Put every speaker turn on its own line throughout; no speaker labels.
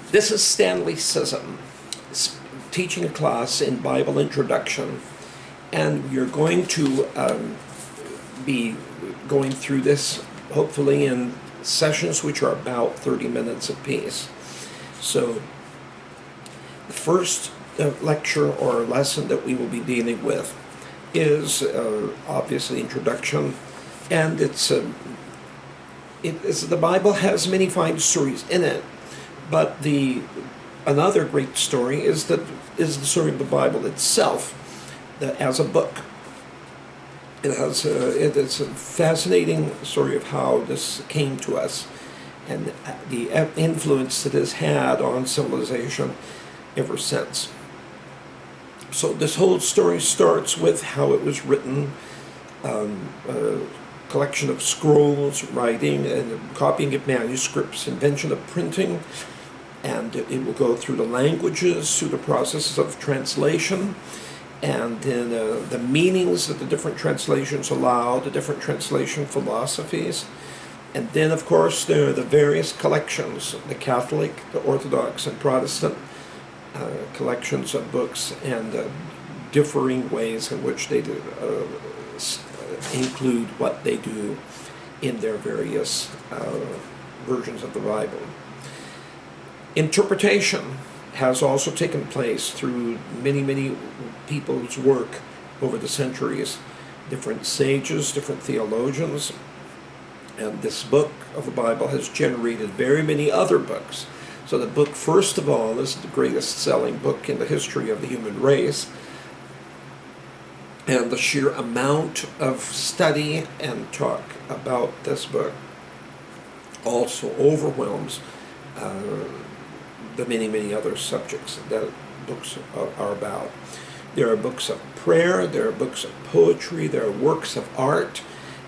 This is Stanley Scism, teaching a class in Bible Introduction, and we're going to be going through this hopefully in sessions which are about 30 minutes apiece. So the first lecture or lesson that we will be dealing with is obviously introduction, and the Bible has many fine stories in it. But another great story is the story of the Bible itself, as a book. It's a fascinating story of how this came to us and the influence it has had on civilization ever since. So this whole story starts with how it was written, a collection of scrolls, writing, and copying of manuscripts, invention of printing. And it will go through the languages, through the processes of translation, and then the meanings that the different translations allow, the different translation philosophies. And then, of course, there are the various collections, the Catholic, the Orthodox, and Protestant collections of books, and differing ways in which they include what they do in their various versions of the Bible. Interpretation has also taken place through many people's work over the centuries, different sages, different theologians, and this book of the Bible has generated very many other books. So the book, first of all, is the greatest selling book in the history of the human race, and the sheer amount of study and talk about this book also overwhelms the many other subjects that books are about. There are books of prayer, there are books of poetry, there are works of art,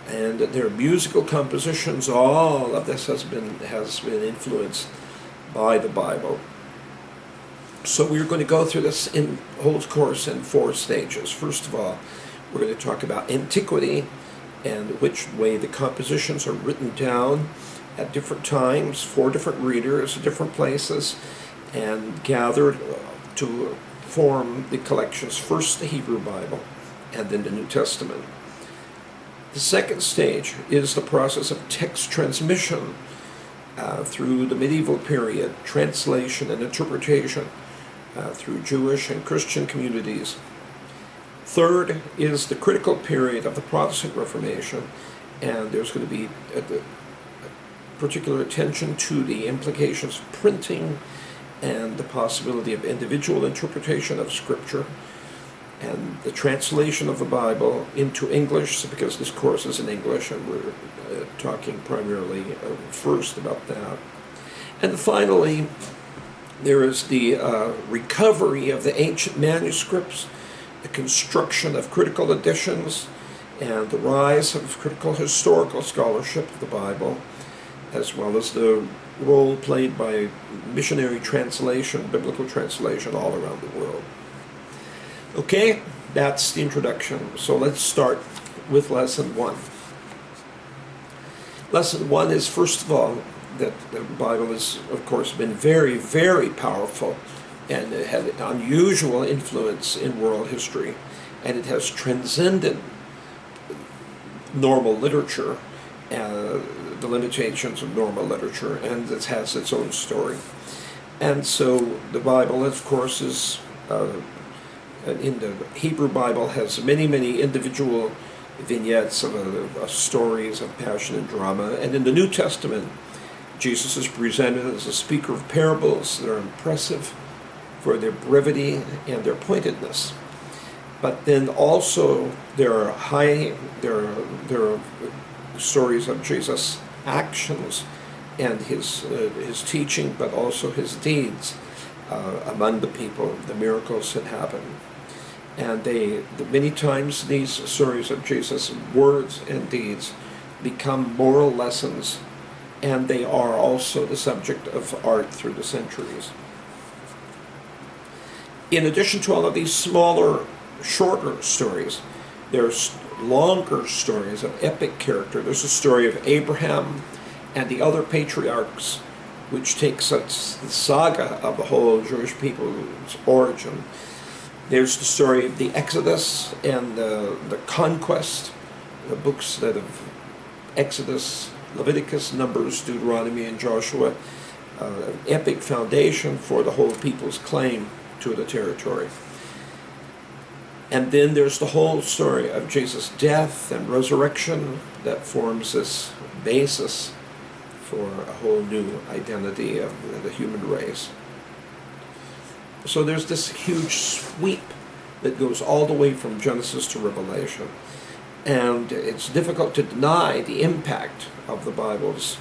and there are musical compositions. All of this has been influenced by the Bible. So we're going to go through this whole course in 4 stages. First of all, we're going to talk about antiquity and which way the compositions are written down at different times for different readers, different places, and gathered to form the collections, first the Hebrew Bible and then the New Testament. The second stage is the process of text transmission through the medieval period, translation and interpretation through Jewish and Christian communities. Third is the critical period of the Protestant Reformation, and there's going to be particular attention to the implications of printing and the possibility of individual interpretation of Scripture, and the translation of the Bible into English, because this course is in English, and we're talking primarily first about that. And finally, there is the recovery of the ancient manuscripts, the construction of critical editions, and the rise of critical historical scholarship of the Bible, as well as the role played by missionary translation, biblical translation all around the world. Okay, that's the introduction. So let's start with Lesson 1. Lesson 1 is, first of all, that the Bible has, of course, been very powerful, and it had unusual influence in world history, and it has transcended normal literature, the limitations of normal literature, and it has its own story. And so the Bible, of course, is in the Hebrew Bible has many individual vignettes of stories of passion and drama, and in the New Testament Jesus is presented as a speaker of parables that are impressive for their brevity and their pointedness. But then also there are stories of Jesus' actions and his teaching, but also his deeds among the people, the miracles that happened. And many times these stories of Jesus' words and deeds become moral lessons, and they are also the subject of art through the centuries. In addition to all of these smaller, shorter stories, there's longer stories of epic character. There's a story of Abraham and the other patriarchs which takes us the saga of the whole Jewish people's origin. There's the story of the Exodus and the conquest, the books that have Exodus, Leviticus, Numbers, Deuteronomy, and Joshua, an epic foundation for the whole people's claim to the territory. And then there's the whole story of Jesus' death and resurrection that forms this basis for a whole new identity of the human race. So there's this huge sweep that goes all the way from Genesis to Revelation. And it's difficult to deny the impact of the Bible's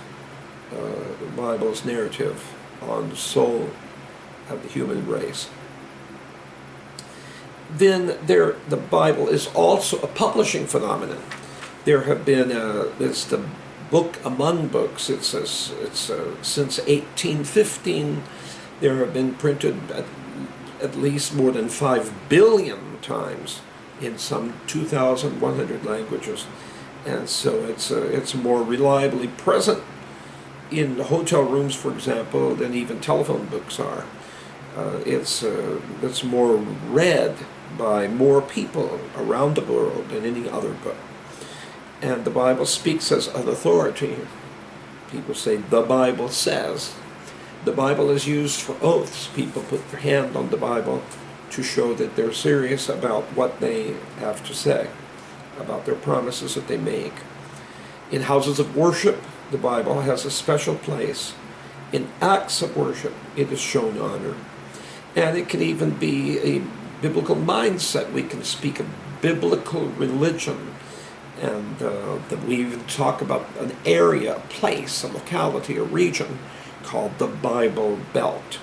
narrative on the soul of the human race. Then the Bible is also a publishing phenomenon. There have been, it's the book among books. It's since 1815, there have been printed at least more than 5 billion times in some 2,100 languages. And so it's more reliably present in the hotel rooms, for example, than even telephone books are. It's more read by more people around the world than any other book. And the Bible speaks as an authority. People say, the Bible says. The Bible is used for oaths. People put their hand on the Bible to show that they're serious about what they have to say, about their promises that they make. In houses of worship, the Bible has a special place. In acts of worship, it is shown honor. And it can even be a biblical mindset. We can speak of biblical religion, and that we even talk about an area, a place, a locality, a region called the Bible Belt.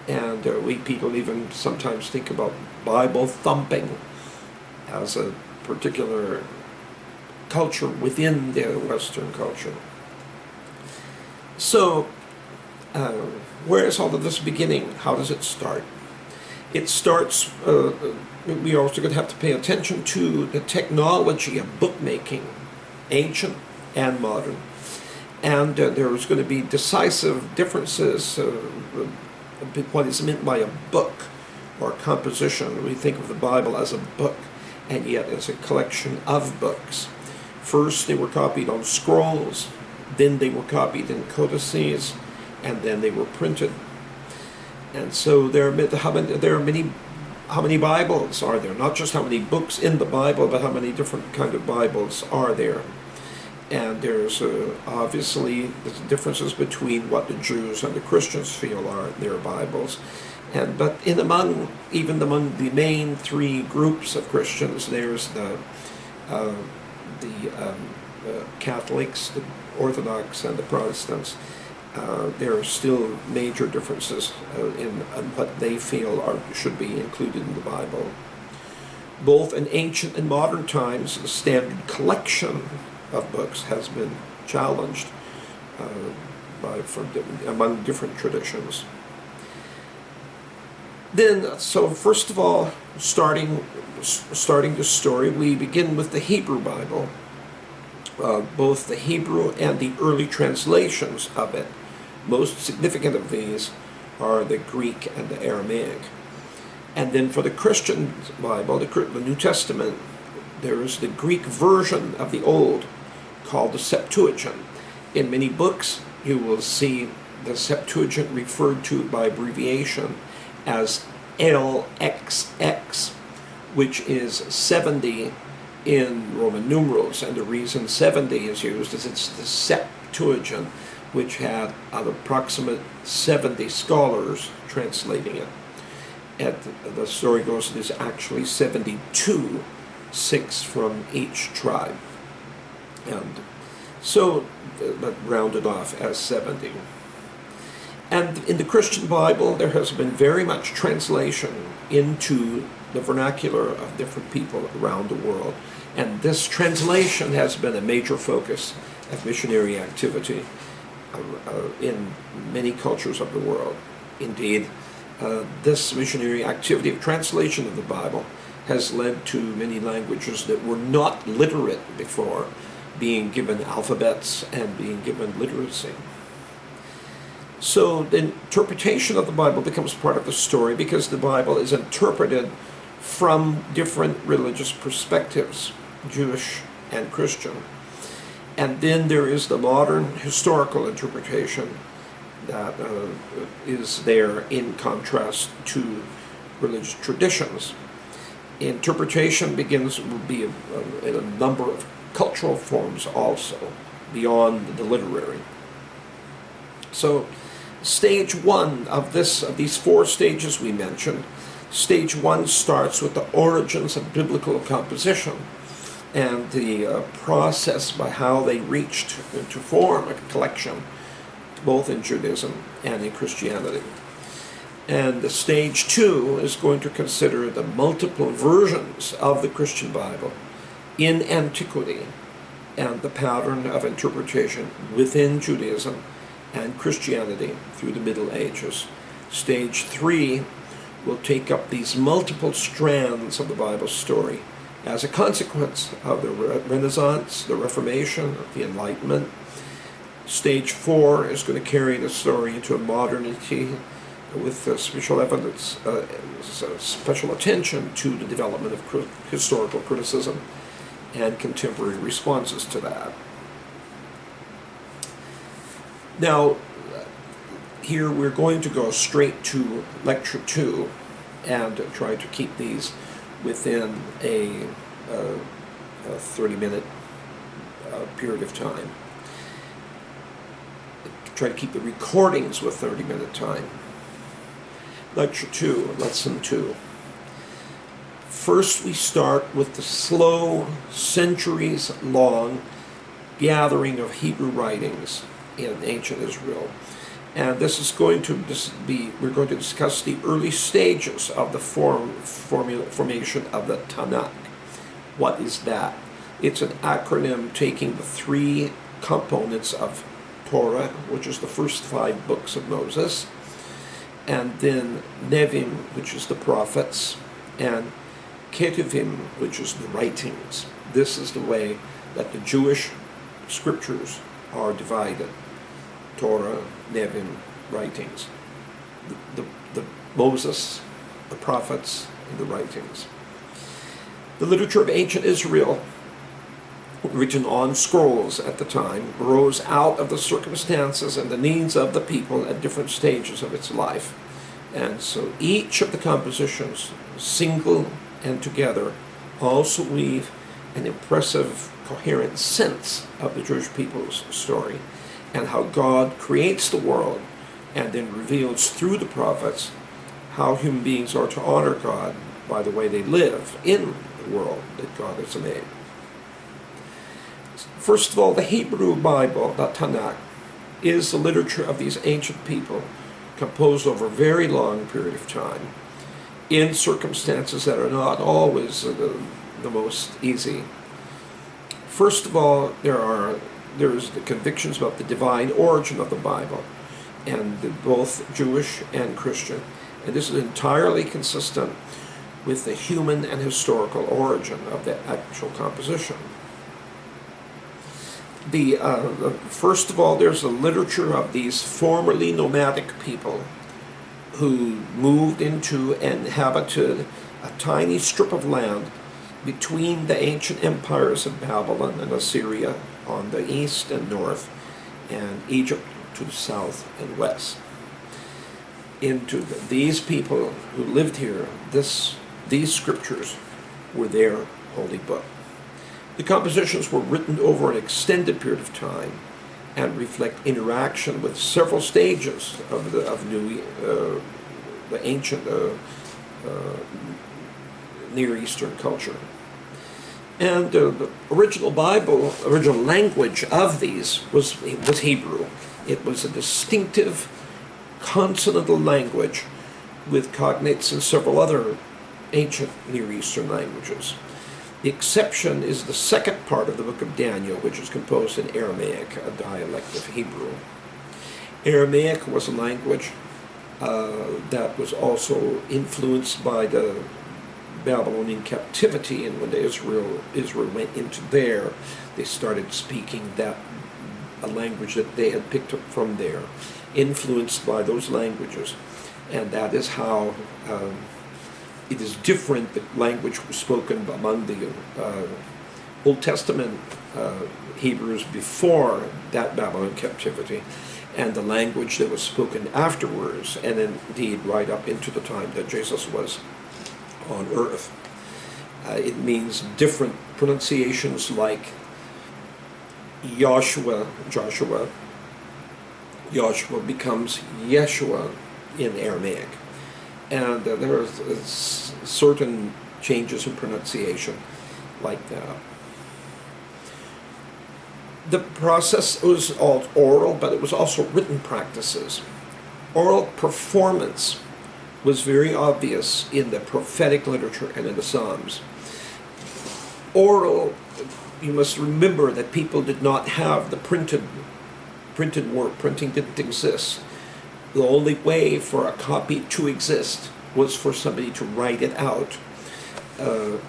And we people even sometimes think about Bible thumping as a particular culture within the Western culture. So, where is all of this beginning? How does it start? It starts, we also going to have to pay attention to the technology of bookmaking, ancient and modern. And there's going to be decisive differences. What is meant by a book or composition. We think of the Bible as a book, and yet as a collection of books. First they were copied on scrolls, then they were copied in codices, and then they were printed. And so there are how many Bibles are there? Not just how many books in the Bible, but how many different kind of Bibles are there? And there's obviously differences between what the Jews and the Christians feel are their Bibles. But even among the main three groups of Christians, there's the Catholics, the Orthodox, and the Protestants. There are still major differences in what they feel should be included in the Bible. Both in ancient and modern times, the standard collection of books has been challenged among different traditions. Then, so first of all, starting the story, we begin with the Hebrew Bible, both the Hebrew and the early translations of it. Most significant of these are the Greek and the Aramaic. And then for the Christian Bible, the New Testament, there is the Greek version of the Old, called the Septuagint. In many books, you will see the Septuagint referred to by abbreviation as LXX, which is 70 in Roman numerals. And the reason 70 is used is it's the Septuagint, which had an approximate 70 scholars translating it. And the story goes there's actually 72, 6 from each tribe. And so, but rounded off as 70. And in the Christian Bible, there has been very much translation into the vernacular of different people around the world. And this translation has been a major focus of missionary activity in many cultures of the world. Indeed, this missionary activity of translation of the Bible has led to many languages that were not literate before being given alphabets and being given literacy. So the interpretation of the Bible becomes part of the story because the Bible is interpreted from different religious perspectives, Jewish and Christian. And then there is the modern historical interpretation that is there in contrast to religious traditions. Interpretation will be in a number of cultural forms also, beyond the literary. So stage one of these 4 stages we mentioned, stage 1 starts with the origins of biblical composition and the process by how they reached to form a collection, both in Judaism and in Christianity. And the stage 2 is going to consider the multiple versions of the Christian Bible in antiquity and the pattern of interpretation within Judaism and Christianity through the Middle Ages. Stage 3 will take up these multiple strands of the Bible story as a consequence of the Renaissance, the Reformation, the Enlightenment. Stage 4 is going to carry the story into a modernity with special evidence, special attention to the development of historical criticism and contemporary responses to that. Now, here we're going to go straight to lecture 2 and try to keep these within a 30-minute period of time. Try to keep the recordings with 30-minute time. Lecture 2, Lesson 2. First we start with the slow, centuries-long gathering of Hebrew writings in ancient Israel. And this is going to we're going to discuss the early stages of the formation of the Tanakh. What is that? It's an acronym taking the 3 components of Torah, which is the first 5 books of Moses, and then Nevim, which is the prophets, and Ketuvim, which is the writings. This is the way that the Jewish scriptures are divided. Torah, Nevim, writings. The Moses, the prophets, and the writings. The literature of ancient Israel, written on scrolls at the time, arose out of the circumstances and the needs of the people at different stages of its life. And so each of the compositions, single and together, also weave an impressive, coherent sense of the Jewish people's story and how God creates the world and then reveals through the prophets how human beings are to honor God by the way they live in the world that God has made. First of all, the Hebrew Bible, the Tanakh, is the literature of these ancient people, composed over a very long period of time, in circumstances that are not always the most easy. First of all, there's the convictions about the divine origin of the Bible, and both Jewish and Christian. And this is entirely consistent with the human and historical origin of the actual composition. First of all, there's the literature of these formerly nomadic people who moved into and inhabited a tiny strip of land between the ancient empires of Babylon and Assyria on the east and north, and Egypt to the south and west. These people who lived here, these scriptures were their holy book. The compositions were written over an extended period of time and reflect interaction with several stages of the ancient Near Eastern culture. And the original language of these was Hebrew. It was a distinctive consonantal language with cognates in several other ancient Near Eastern languages. The exception is the second part of the book of Daniel, which is composed in Aramaic, a dialect of Hebrew. Aramaic was a language that was also influenced by the Babylonian captivity, and when Israel went into there, they started speaking a language that they had picked up from there. influenced by those languages. And that is how it is different. The language was spoken among the Old Testament Hebrews before that Babylon captivity, and the language that was spoken afterwards, and indeed right up into the time that Jesus was on earth. It means different pronunciations, like Joshua becomes Yeshua in Aramaic. And there are certain changes in pronunciation like that. The process was all oral, but it was also written practices. Oral performance was very obvious in the prophetic literature and in the Psalms. Oral, you must remember that people did not have the printed word. Printing didn't exist. The only way for a copy to exist was for somebody to write it out.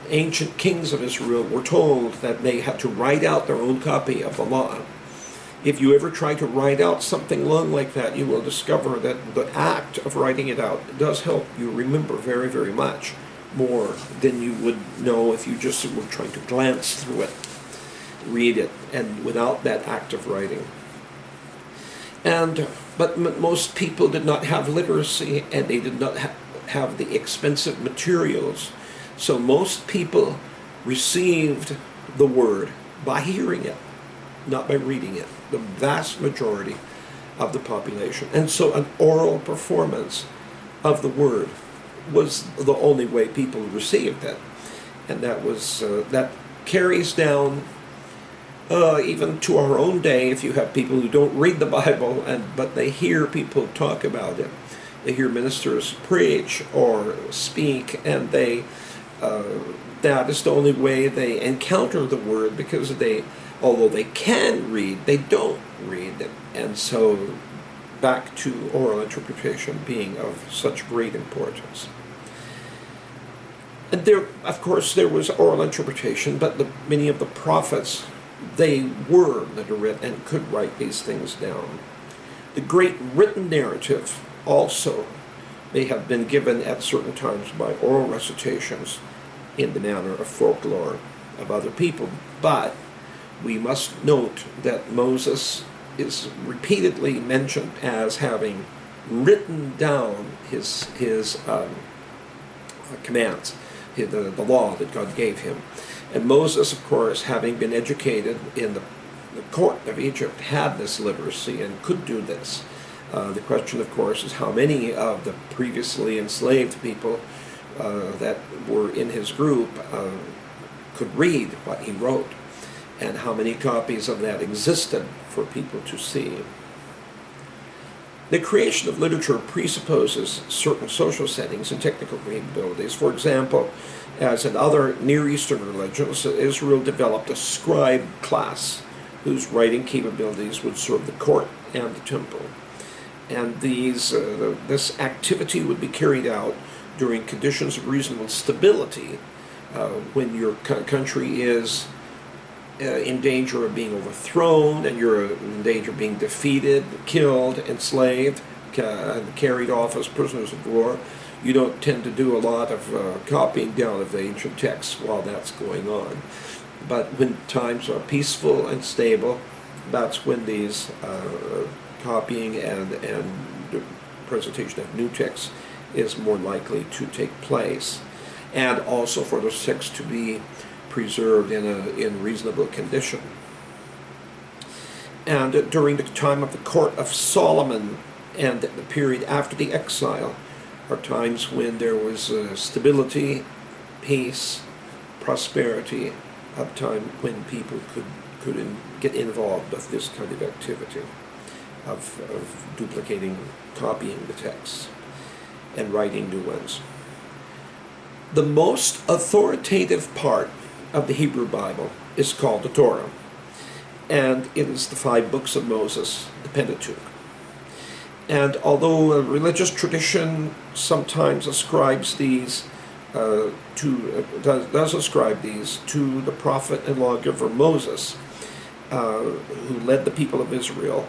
Ancient kings of Israel were told that they had to write out their own copy of the law. If you ever try to write out something long like that, you will discover that the act of writing it out does help you remember very, very much more than you would know if you just were trying to glance through it, read it, and without that act of writing. But most people did not have literacy, and they did not have the expensive materials. So most people received the word by hearing it, not by reading it, the vast majority of the population. And so an oral performance of the word was the only way people received it. And that carries down even to our own day. If you have people who don't read the Bible, but they hear people talk about it, they hear ministers preach or speak, and that is the only way they encounter the word, because although they can read, they don't read it. And so back to oral interpretation being of such great importance. And there, of course, there was oral interpretation, but many of the prophets, they were literate and could write these things down. The great written narrative also may have been given at certain times by oral recitations in the manner of folklore of other people. But we must note that Moses is repeatedly mentioned as having written down his commands, the law that God gave him. And Moses, of course, having been educated in the court of Egypt, had this literacy and could do this. The question, of course, is how many of the previously enslaved people that were in his group could read what he wrote, and how many copies of that existed for people to see. The creation of literature presupposes certain social settings and technical capabilities. For example, as in other Near Eastern religions, Israel developed a scribe class whose writing capabilities would serve the court and the temple. And this activity would be carried out during conditions of reasonable stability, when your country is in danger of being overthrown, and you're in danger of being defeated, killed, enslaved, carried off as prisoners of war. You don't tend to do a lot of copying down of ancient texts while that's going on. But when times are peaceful and stable, that's when these copying and the presentation of new texts is more likely to take place, and also for those texts to be preserved in reasonable condition. And during the time of the court of Solomon and the period after the exile are times when there was stability, peace, prosperity, a time when people could get involved with this kind of activity of duplicating, copying the texts and writing new ones. The most authoritative part of the Hebrew Bible is called the Torah, and it is the 5 books of Moses, the Pentateuch. And although a religious tradition sometimes ascribes these does ascribe these to the prophet and lawgiver Moses, who led the people of Israel,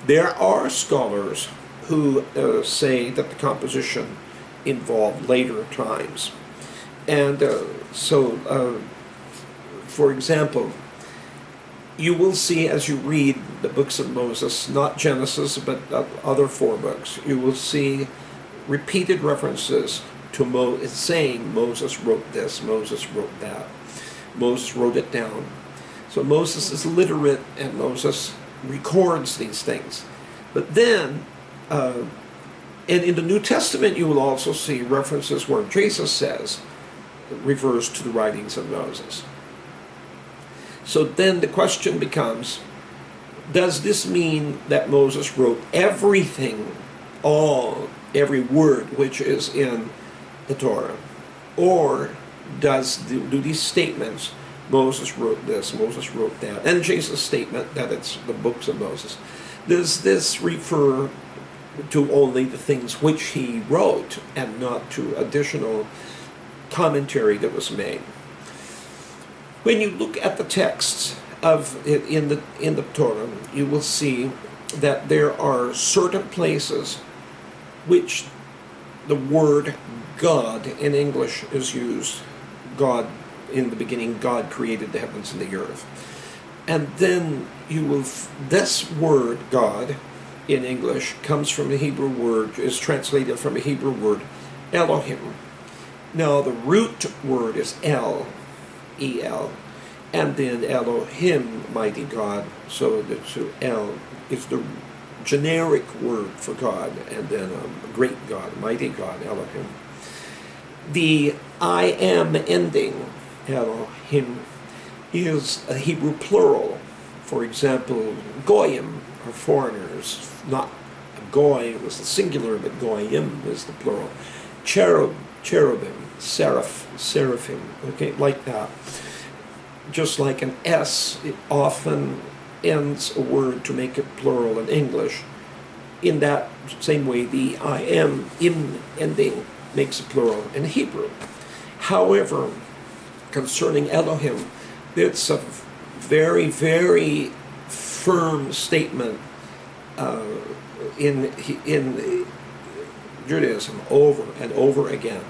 There are scholars who say that the composition involved later times. And for example, you will see as you read the books of Moses, not Genesis, but other 4 books, you will see repeated references to saying Moses wrote this, Moses wrote that, Moses wrote it down. So Moses is literate and Moses records these things. But then, and in the New Testament you will also see references where Jesus refers to the writings of Moses. So then the question becomes, does this mean that Moses wrote everything, every word which is in the Torah? Or do these statements, Moses wrote this, Moses wrote that, and Jesus' statement that it's the books of Moses, does this refer to only the things which he wrote and not to additional commentary that was made? When you look at the texts of it in the Torah, you will see that there are certain places which the word God in English is used. God, in the beginning, God created the heavens and the earth. And then this word God in English comes from a Hebrew word, is translated from a Hebrew word, Elohim. Now the root word is El, and then Elohim, mighty God. So El is the generic word for God, and then great God, mighty God, Elohim. The I am ending, Elohim, is a Hebrew plural. For example, Goyim are foreigners, not Goy was the singular, but Goyim is the plural. Cherubim, seraphim, okay, like that. Just like an S, it often ends a word to make it plural in English. In that same way, the I am ending makes it plural in Hebrew. However, concerning Elohim, it's a very, very firm statement in Judaism over and over again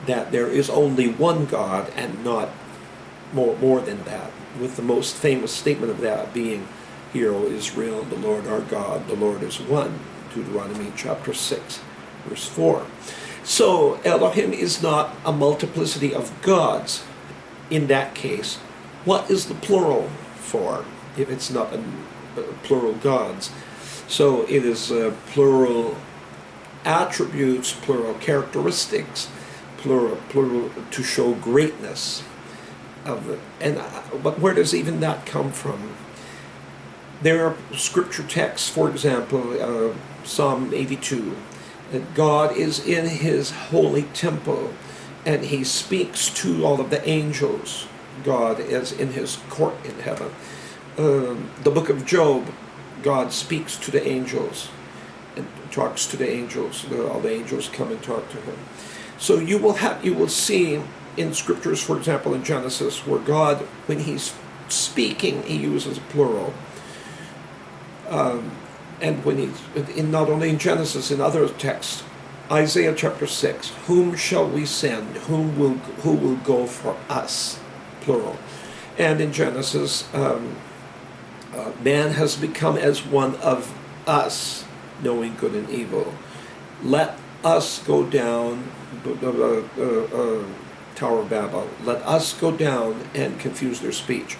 that there is only one God and not more than that, with the most famous statement of that being, "Hear, O Israel, the Lord our God, the Lord is one," Deuteronomy chapter 6, verse 4. So Elohim is not a multiplicity of gods. In that case, what is the plural for if it's not a plural gods? So it is plural attributes, plural characteristics, plural to show greatness of it. But where does even that come from? There are scripture texts, for example, Psalm 82, that God is in his holy temple and he speaks to all of the angels. God is in his court in heaven. The book of Job, God speaks to the angels and talks to the angels. All the angels come and talk to him. So you will see in scriptures, for example, in Genesis, where God, when he's speaking, he uses a plural. And when not only in Genesis, in other texts, Isaiah chapter 6, whom shall we send? Who will go for us? Plural. And in Genesis, man has become as one of us, knowing good and evil. Let us go down, Tower of Babel, let us go down and confuse their speech.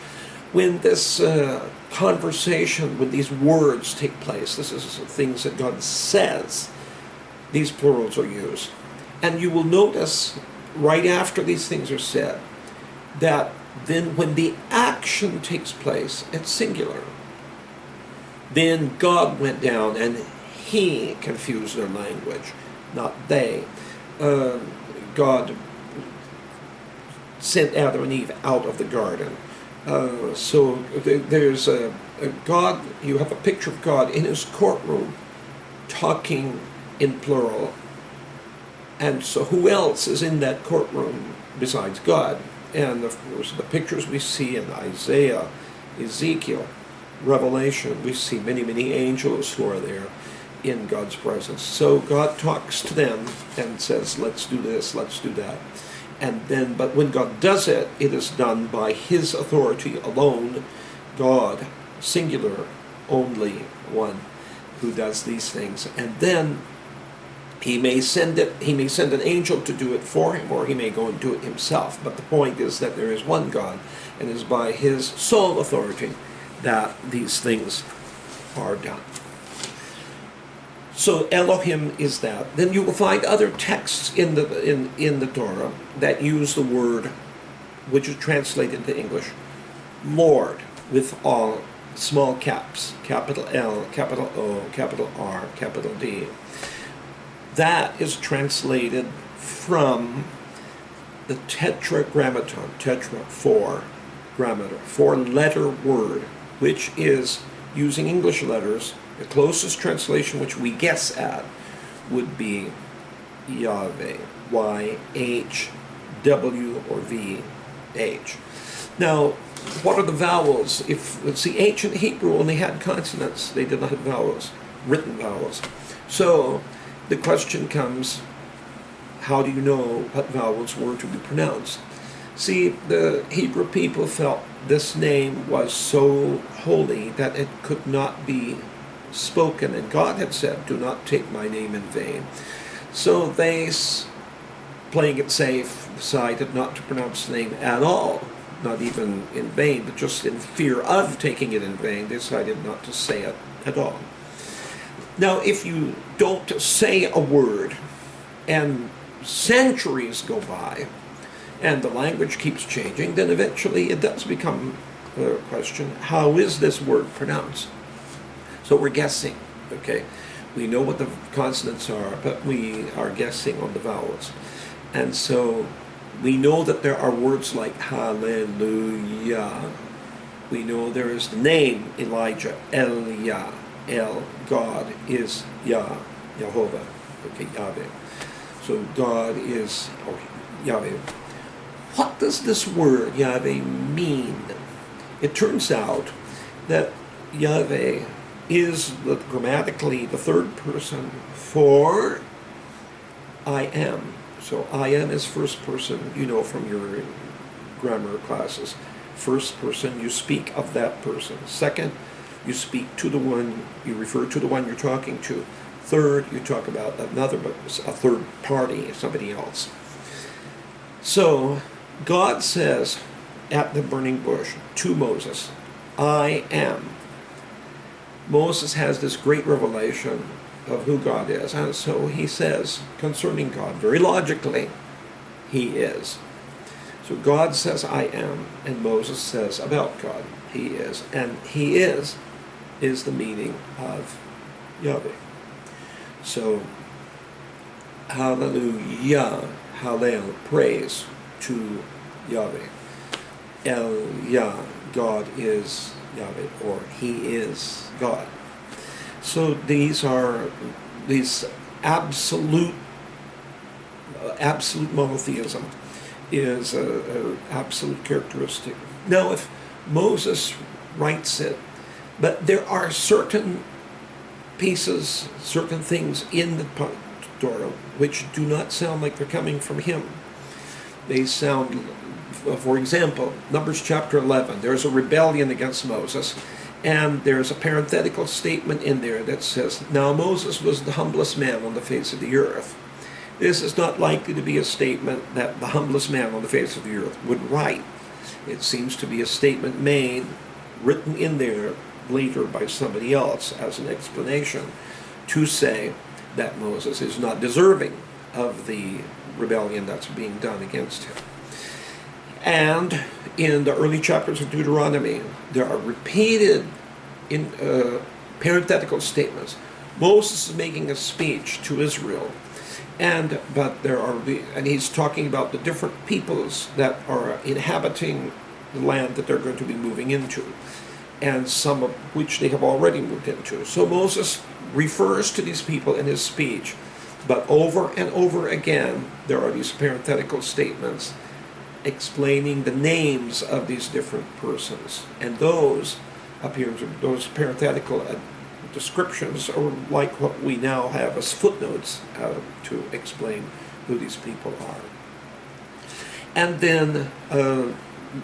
When this conversation, when these words take place, this is things that God says, these plurals are used. And you will notice, right after these things are said, that then when the action takes place, it's singular. Then God went down and he confused their language, not they. God sent Adam and Eve out of the garden. So there's a God, you have a picture of God in his courtroom talking in plural. And so who else is in that courtroom besides God? And of course the pictures we see in Isaiah, Ezekiel, Revelation, we see many, many angels who are there in God's presence. So God talks to them and says, let's do this, let's do that. And then, but when God does it, it is done by his authority alone. God, singular, only one, who does these things. And then he may send an angel to do it for him, or he may go and do it himself. But the point is that there is one God, and it is by his sole authority that these things are done. So Elohim is that. Then you will find other texts in the Torah that use the word, which is translated into English, Lord, with all small caps, capital L, capital O, capital R, capital D. That is translated from the tetragrammaton, tetra, four, grammaton, four-letter word, which is, using English letters, the closest translation which we guess at would be Yahweh, Y-H-W or V-H. Now, what are the vowels? Let's see, ancient Hebrew only had consonants. They did not have vowels, written vowels. So the question comes, how do you know what vowels were to be pronounced? See, the Hebrew people felt this name was so holy that it could not be spoken, and God had said, do not take my name in vain. So they, playing it safe, decided not to pronounce the name at all, not even in vain, but just in fear of taking it in vain, they decided not to say it at all. Now, if you don't say a word, and centuries go by, and the language keeps changing, then eventually it does become a question, how is this word pronounced? So we're guessing, okay? We know what the consonants are, but we are guessing on the vowels. And so we know that there are words like hallelujah. We know there is the name Elijah, El-Yah. El, God is Yah, Jehovah, okay, Yahweh. So God is, or Yahweh. What does this word, Yahweh, mean? It turns out that Yahweh is grammatically the third person for I am. So I am is first person, you know from your grammar classes. First person, you speak of that person. Second, you speak to the one, you refer to the one you're talking to. Third, you talk about another, but a third party, somebody else. So God says at the burning bush to Moses, I am. Moses has this great revelation of who God is, and so he says concerning God, very logically, he is. So God says, I am, and Moses says about God, he is. And he is the meaning of Yahweh. So, hallelujah, hallel, praise to Yahweh. El-Yah, God is Yahweh, or he is God. So these are absolute monotheism is an absolute characteristic. Now, if Moses writes it, but there are certain pieces, certain things in the Torah which do not sound like they're coming from him. They sound, for example, Numbers chapter 11, there's a rebellion against Moses, and there's a parenthetical statement in there that says, now Moses was the humblest man on the face of the earth. This is not likely to be a statement that the humblest man on the face of the earth would write. It seems to be a statement made, written in there later by somebody else as an explanation to say that Moses is not deserving of the rebellion that's being done against him. And in the early chapters of Deuteronomy, there are repeated parenthetical statements. Moses is making a speech to Israel, and he's talking about the different peoples that are inhabiting the land that they're going to be moving into, and some of which they have already moved into. So Moses refers to these people in his speech, but over and over again there are these parenthetical statements explaining the names of these different persons, and those appearance of those parenthetical descriptions are like what we now have as footnotes to explain who these people are. And then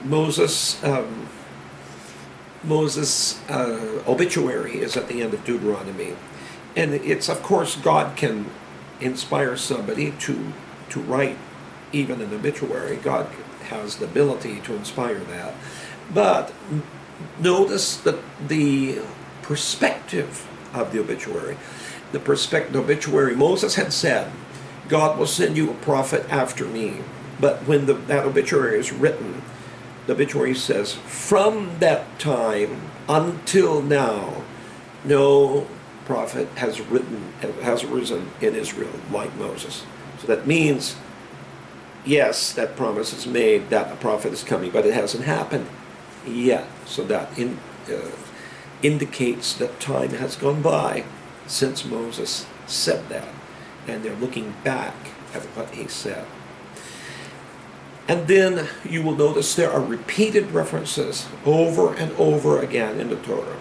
Moses' obituary is at the end of Deuteronomy. And it's, of course, God can inspire somebody to write even an obituary. God has the ability to inspire that. But notice that the perspective of the obituary, the obituary, Moses had said, God will send you a prophet after me. But when that obituary is written, the obituary says, from that time until now, no prophet has arisen in Israel like Moses. So that means, yes, that promise is made that a prophet is coming, but it hasn't happened yet. So that indicates that time has gone by since Moses said that, and they're looking back at what he said. And then you will notice there are repeated references over and over again in the Torah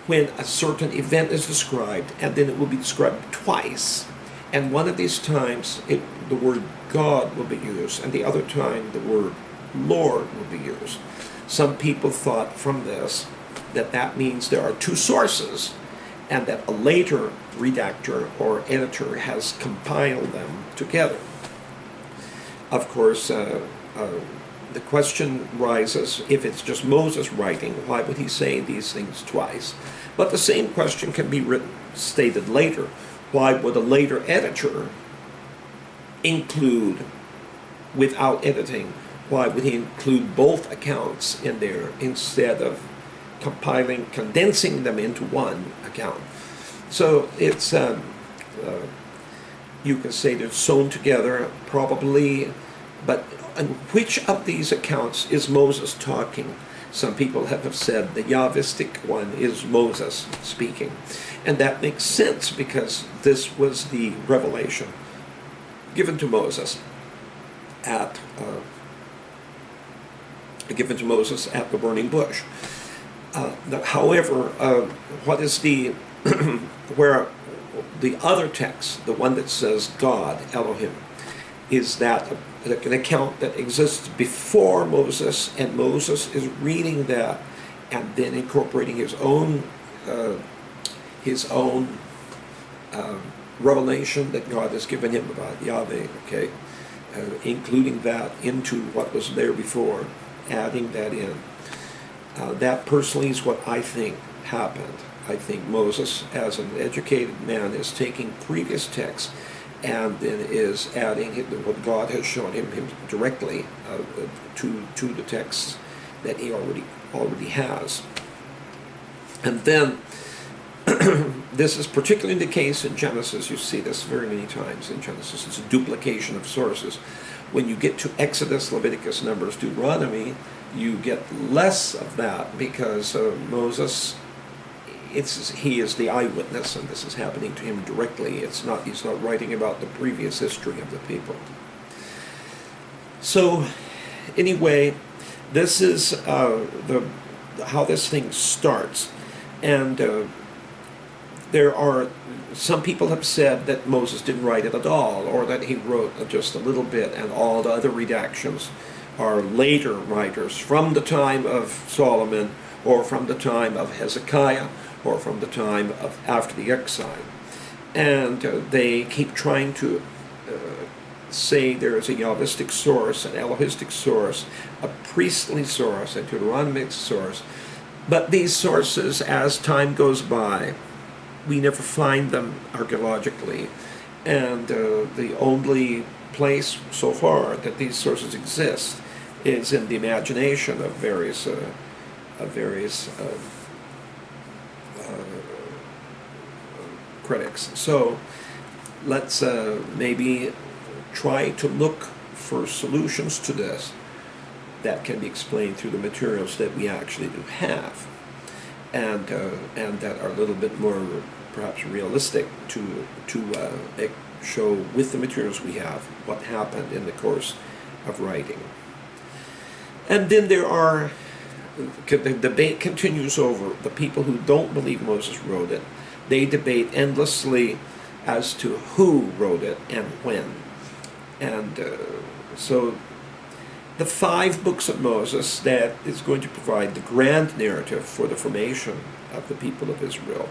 when a certain event is described, and then it will be described twice. And one of these times the word God will be used, and the other time the word Lord will be used. Some people thought from this that means there are two sources, and that a later redactor or editor has compiled them together. Of course, the question rises, if it's just Moses writing, why would he say these things twice? But the same question can be stated later. Why would a later editor include, without editing, why would he include both accounts in there instead of condensing them into one account? So it's, you can say they're sewn together, probably, but on which of these accounts is Moses talking? Some people have said the Yahvistic one is Moses speaking. And that makes sense because this was the revelation given to Moses at the burning bush. However, what is where the other text, the one that says God, Elohim, is that an account that exists before Moses, and Moses is reading that and then incorporating his own revelation that God has given him about Yahweh, okay, including that into what was there before, adding that in. That personally is what I think happened. I think Moses, as an educated man, is taking previous texts and then is adding what God has shown him directly to the texts that he already has. And then this is particularly the case in Genesis. You see this very many times in Genesis. It's a duplication of sources. When you get to Exodus, Leviticus, Numbers, Deuteronomy, you get less of that because Moses, he is the eyewitness, and this is happening to him directly. He's not writing about the previous history of the people. So, anyway, this is how this thing starts, and there are some people have said that Moses didn't write it at all, or that he wrote just a little bit, and all the other redactions are later writers from the time of Solomon, or from the time of Hezekiah, or from the time of after the exile. And they keep trying to say there is a Yahvistic source, an Elohistic source, a priestly source, a Deuteronomic source. But these sources, as time goes by, we never find them archaeologically. And the only place so far that these sources exist is in the imagination of various critics. So let's maybe try to look for solutions to this that can be explained through the materials that we actually do have, and that are a little bit more perhaps realistic to show with the materials we have what happened in the course of writing. And then there are the debate continues over the people who don't believe Moses wrote it. They debate endlessly as to who wrote it and when. And so the 5 books of Moses, that is going to provide the grand narrative for the formation of the people of Israel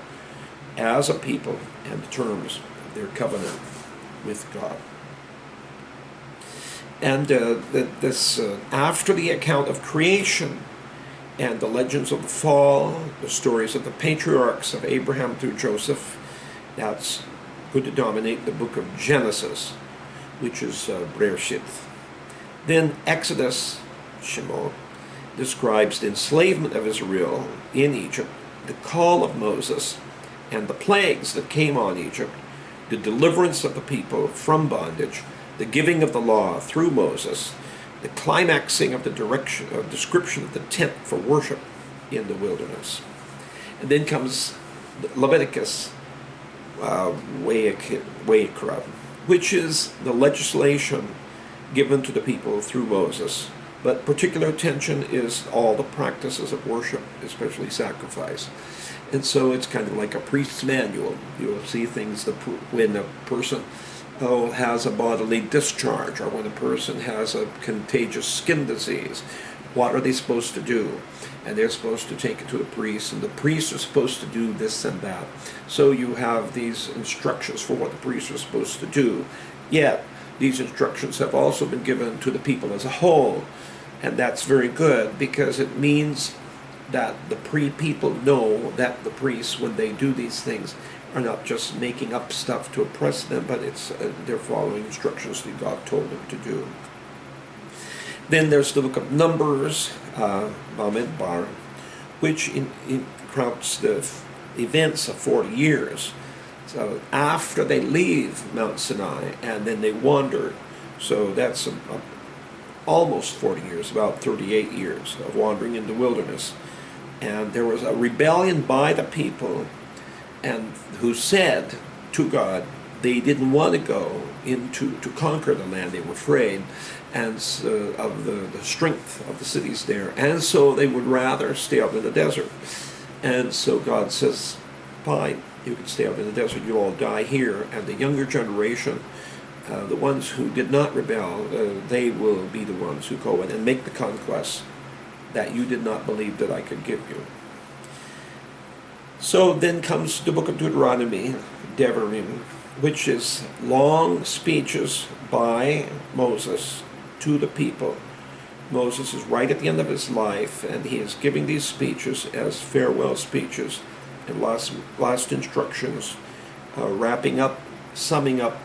as a people and the terms of their covenant with God. And after the account of creation and the legends of the fall, the stories of the patriarchs of Abraham through Joseph, that's going to dominate the book of Genesis, which is Bereshit. Then Exodus, Shemot, describes the enslavement of Israel in Egypt, the call of Moses, and the plagues that came on Egypt, the deliverance of the people from bondage, the giving of the law through Moses, the climaxing of the description of the tent for worship in the wilderness. And then comes Leviticus, Wayikra, which is the legislation given to the people through Moses. But particular attention is all the practices of worship, especially sacrifice. And so it's kind of like a priest's manual. You'll see things that when a person has a bodily discharge, or when a person has a contagious skin disease, what are they supposed to do? And they're supposed to take it to the priest, and the priests are supposed to do this and that. So you have these instructions for what the priests are supposed to do. Yet, these instructions have also been given to the people as a whole, and that's very good, because it means that the people know that the priests, when they do these things, are not just making up stuff to oppress them, but they're following instructions that God told them to do. Then there's the book of Numbers, Bamidbar, which counts the events of 40 years. So after they leave Mount Sinai, and then they wander, so that's almost 40 years, about 38 years of wandering in the wilderness. And there was a rebellion by the people, and who said to God they didn't want to go to conquer the land. They were afraid and of the strength of the cities there, and so they would rather stay out in the desert. And so God says, fine, you can stay out in the desert, you'll all die here, and the younger generation, the ones who did not rebel, they will be the ones who go in and make the conquests that you did not believe that I could give you. So then comes the book of Deuteronomy, Devarim, which is long speeches by Moses to the people. Moses is right at the end of his life, and he is giving these speeches as farewell speeches and last instructions, wrapping up, summing up,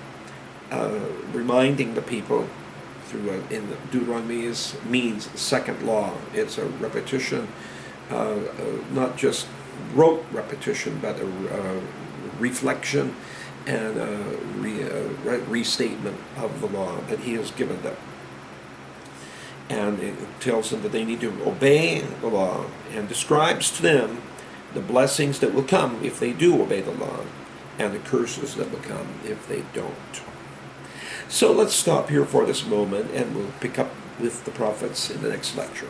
reminding the people through in Deuteronomy means second law. It's a repetition, not just rote repetition, but a reflection and a restatement of the law that he has given them. And it tells them that they need to obey the law, and describes to them the blessings that will come if they do obey the law, and the curses that will come if they don't. So let's stop here for this moment, and we'll pick up with the prophets in the next lecture.